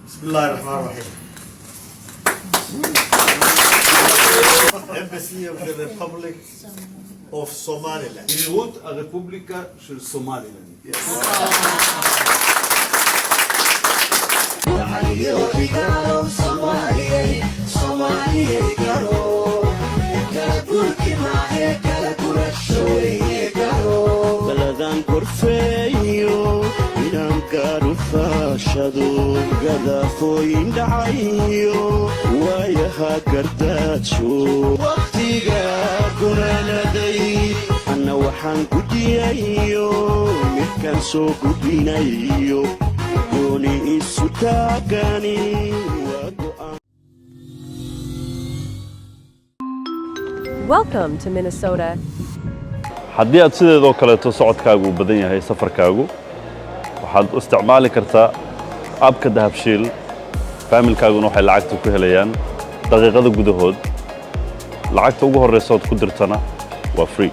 بسم الله الرحمن الرحيم. Embassy of the Republic of Somaliland. שגרירות הרפובליקה של סומלילנד. بلدان كرفيو إلام كارفا شادو قذافوين دعيو وياها كرداتشو وقتي كنا لدي أنا وحن كديايو مكان سو كدينايو دوني إسوتاكاني Welcome to Minnesota. haddii aad sideedoo kaleeto socodkaagu u badan yahay safarkaagu waxaad u isticmaali kartaa abka dahabshiil faamilkaaguna waxay lacagta ku helayaan daqiiqada gudahood lacagta ugu horreysa ood ku dirtana waa free